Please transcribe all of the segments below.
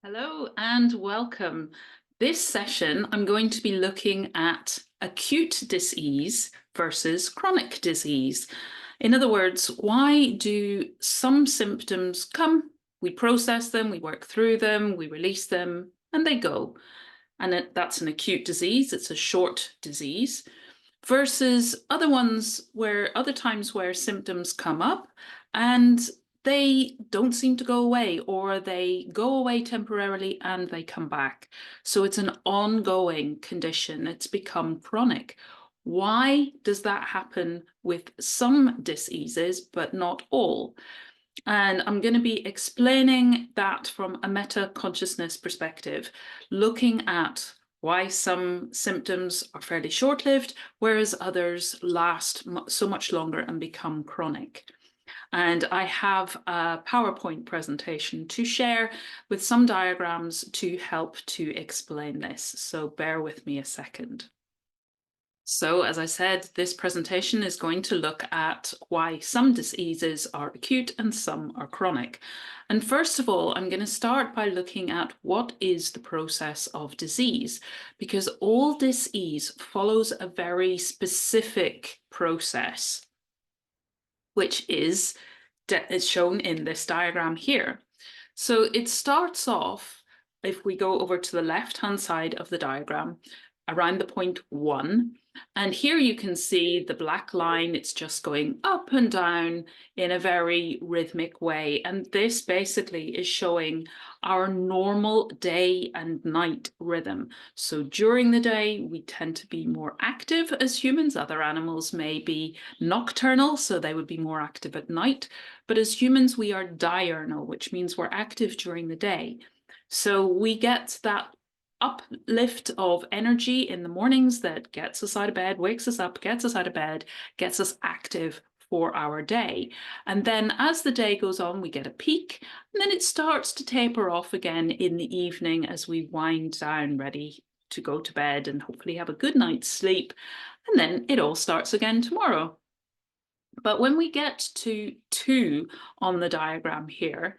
Hello and welcome. This session, I'm going to be looking at acute disease versus chronic disease. In other words, why do some symptoms come, we process them, we work through them, we release them, and they go. And that's an acute disease, it's a short disease, versus other times where symptoms come up and they don't seem to go away, or they go away temporarily and they come back. So it's an ongoing condition. It's become chronic. Why does that happen with some diseases, but not all? And I'm going to be explaining that from a meta-consciousness perspective, looking at why some symptoms are fairly short-lived, whereas others last so much longer and become chronic. And I have a PowerPoint presentation to share with some diagrams to help to explain this. So bear with me a second. So, as I said, this presentation is going to look at why some diseases are acute and some are chronic. And first of all, I'm going to start by looking at what is the process of disease, because all disease follows a very specific process, which is shown in this diagram here. So it starts off, if we go over to the left-hand side of the diagram, around the point 1. And here you can see the black line, it's just going up and down in a very rhythmic way. And this basically is showing our normal day and night rhythm. So during the day, we tend to be more active as humans. Other animals may be nocturnal, so they would be more active at night. But as humans, we are diurnal, which means we're active during the day. So we get that uplift of energy in the mornings that gets us out of bed, wakes us up, gets us out of bed, gets us active for our day. And then as the day goes on, we get a peak, and then it starts to taper off again in the evening as we wind down, ready to go to bed and hopefully have a good night's sleep. And then it all starts again tomorrow. But when we get to 2 on the diagram here,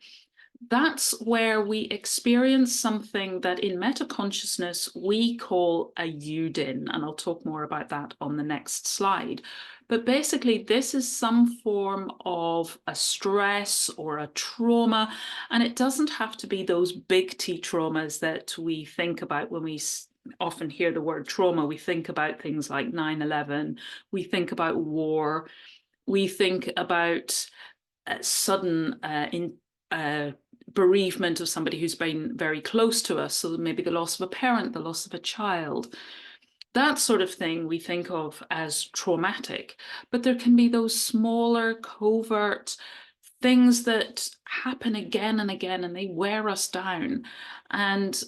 that's where we experience something that in meta-consciousness we call a Yudin, and I'll talk more about that on the next slide. But basically, this is some form of a stress or a trauma, and it doesn't have to be those big T traumas that we think about when we often hear the word trauma. We think about things like 9/11, we think about war, we think about sudden bereavement of somebody who's been very close to us, so maybe the loss of a parent, the loss of a child. That sort of thing we think of as traumatic, but there can be those smaller, covert things that happen again and again, and they wear us down. And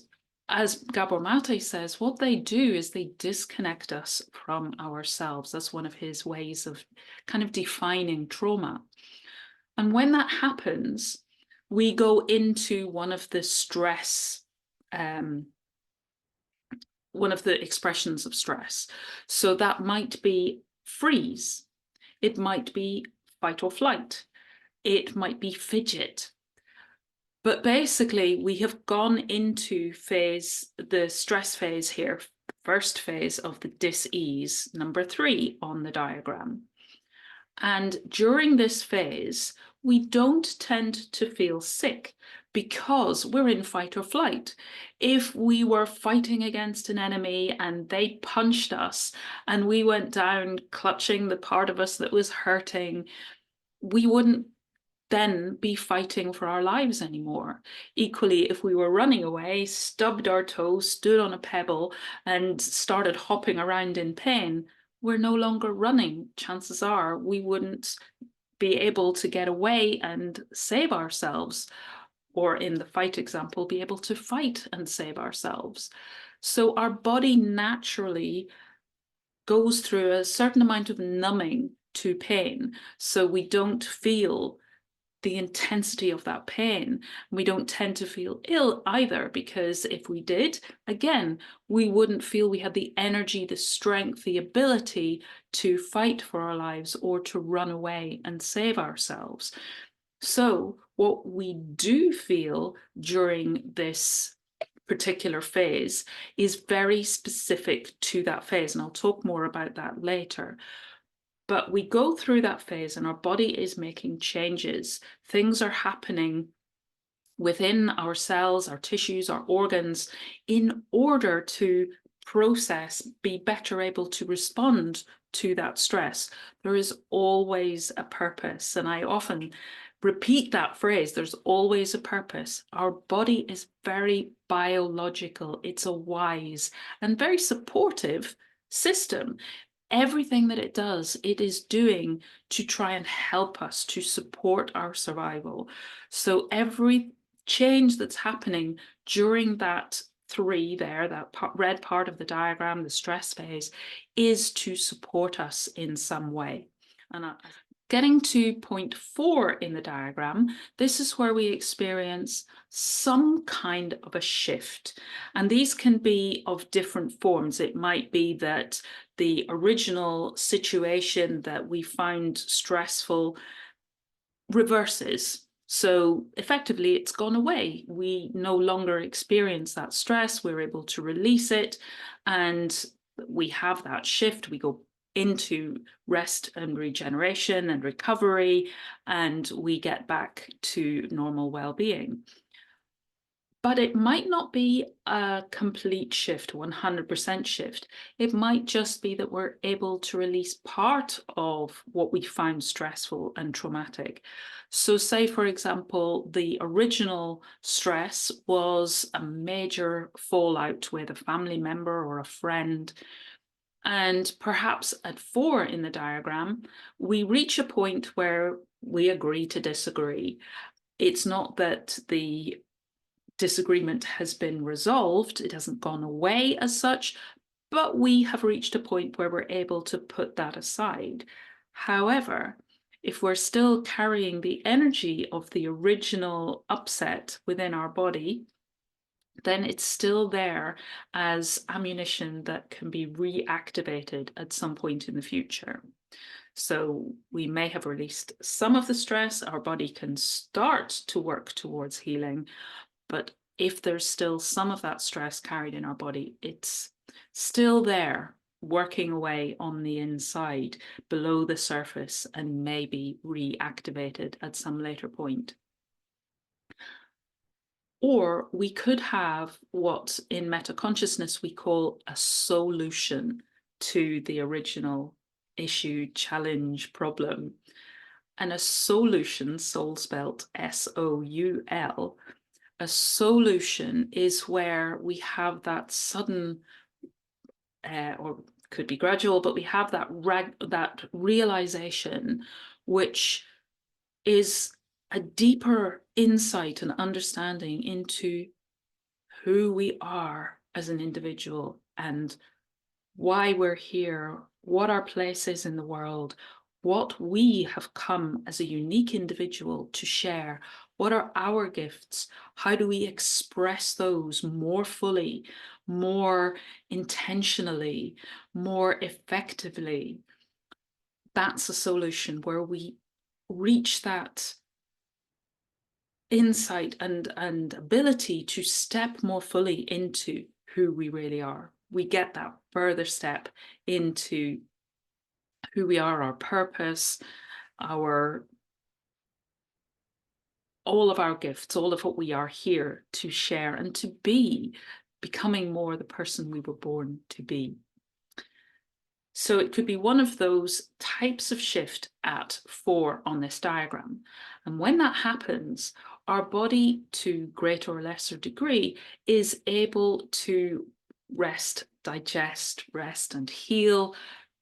as Gabor Mate says, what they do is they disconnect us from ourselves. That's one of his ways of kind of defining trauma. And when that happens, we go into one of the expressions of stress. So that might be freeze. It might be fight or flight. It might be fidget. But basically, we have gone into the stress phase here, first phase of the dis-ease, number 3 on the diagram. And during this phase, we don't tend to feel sick because we're in fight or flight. If we were fighting against an enemy and they punched us and we went down clutching the part of us that was hurting, we wouldn't then be fighting for our lives anymore. Equally, if we were running away, stubbed our toes, stood on a pebble, and started hopping around in pain, we're no longer running. Chances are we wouldn't be able to get away and save ourselves, or in the fight example, be able to fight and save ourselves. So our body naturally goes through a certain amount of numbing to pain, so we don't feel the intensity of that pain. We don't tend to feel ill either, because if we did, again, we wouldn't feel we had the energy, the strength, the ability to fight for our lives or to run away and save ourselves. So what we do feel during this particular phase is very specific to that phase. And I'll talk more about that later. But we go through that phase and our body is making changes. Things are happening within our cells, our tissues, our organs, in order to process, be better able to respond to that stress. There is always a purpose. And I often repeat that phrase, there's always a purpose. Our body is very biological. It's a wise and very supportive system. Everything that it does, it is doing to try and help us, to support our survival. So every change that's happening during that three there, that red part of the diagram, the stress phase, is to support us in some way. And getting to point 4 in the diagram, this is where we experience some kind of a shift. And these can be of different forms. It might be that the original situation that we found stressful reverses. So effectively, it's gone away. We no longer experience that stress. We're able to release it, and we have that shift. We go into rest and regeneration and recovery, and we get back to normal well-being. But it might not be a complete shift, 100% shift. It might just be that we're able to release part of what we found stressful and traumatic. So say, for example, the original stress was a major fallout with a family member or a friend. And perhaps at 4 in the diagram, we reach a point where we agree to disagree. It's not that the disagreement has been resolved, it hasn't gone away as such, but we have reached a point where we're able to put that aside. However, if we're still carrying the energy of the original upset within our body, then it's still there as ammunition that can be reactivated at some point in the future. So we may have released some of the stress, our body can start to work towards healing, but if there's still some of that stress carried in our body, it's still there, working away on the inside, below the surface, and maybe reactivated at some later point. Or we could have what in meta-consciousness we call a solution to the original issue, challenge, problem. And a solution, soul spelt S-O-U-L, a solution is where we have that sudden, or could be gradual, but we have that realization, which is a deeper insight and understanding into who we are as an individual and why we're here, what our place is in the world, what we have come as a unique individual to share. What are our gifts? How do we express those more fully, more intentionally, more effectively? That's a solution where we reach that insight and ability to step more fully into who we really are. We get that further step into who we are, our purpose, all of our gifts, all of what we are here to share and to be, becoming more the person we were born to be. So it could be one of those types of shift at 4 on this diagram. And when that happens, our body, to greater or lesser degree, is able to rest, digest, rest and heal,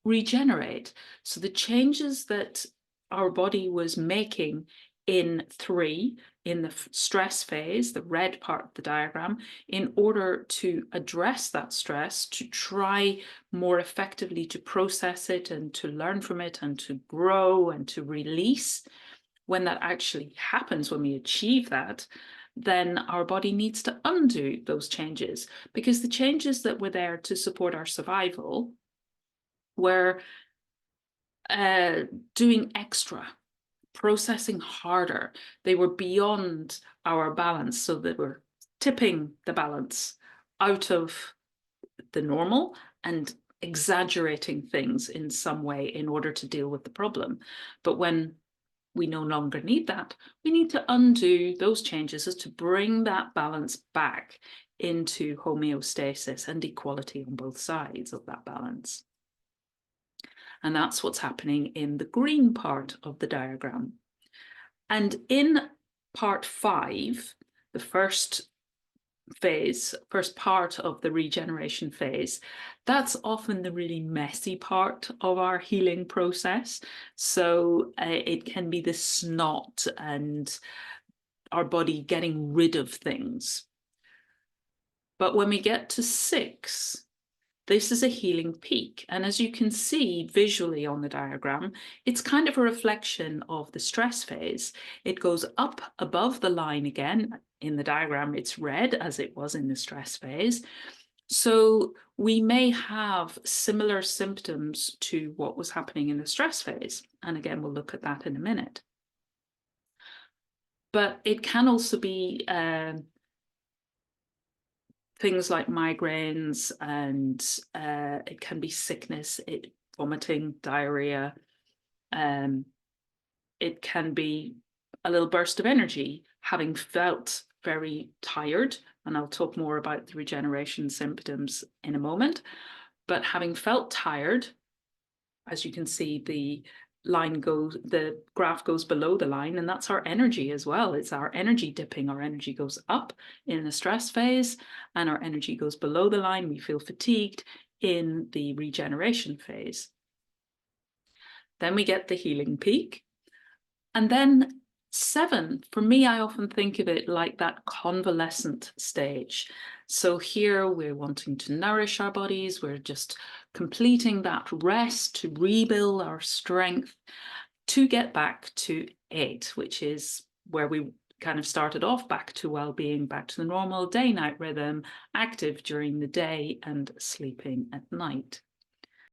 regenerate. So the changes that our body was making in 3, in the stress phase, the red part of the diagram, in order to address that stress, to try more effectively to process it and to learn from it and to grow and to release. When that actually happens, when we achieve that, then our body needs to undo those changes, because the changes that were there to support our survival were doing extra, processing harder. They were beyond our balance, so they were tipping the balance out of the normal and exaggerating things in some way in order to deal with the problem. But when we no longer need that, we need to undo those changes as to bring that balance back into homeostasis and equality on both sides of that balance. And that's what's happening in the green part of the diagram. And in part 5, the first part of the regeneration phase, that's often the really messy part of our healing process. So it can be the snot and our body getting rid of things. But when we get to 6, this is a healing peak. And as you can see visually on the diagram, it's kind of a reflection of the stress phase. It goes up above the line again. In the diagram, it's red as it was in the stress phase. So we may have similar symptoms to what was happening in the stress phase. And again, we'll look at that in a minute. But it can also be things like migraines, and it can be sickness, vomiting, diarrhea. It can be a little burst of energy, having felt very tired, and I'll talk more about the regeneration symptoms in a moment. But having felt tired, as you can see, the graph goes below the line, and that's our energy as well. It's our energy dipping. Our energy goes up in the stress phase, and our energy goes below the line. We feel fatigued in the regeneration phase. Then we get the healing peak. And then 7, for me, I often think of it like that convalescent stage. So here we're wanting to nourish our bodies. We're just completing that rest to rebuild our strength to get back to 8, which is where we kind of started off, back to well-being, back to the normal day-night rhythm, active during the day and sleeping at night.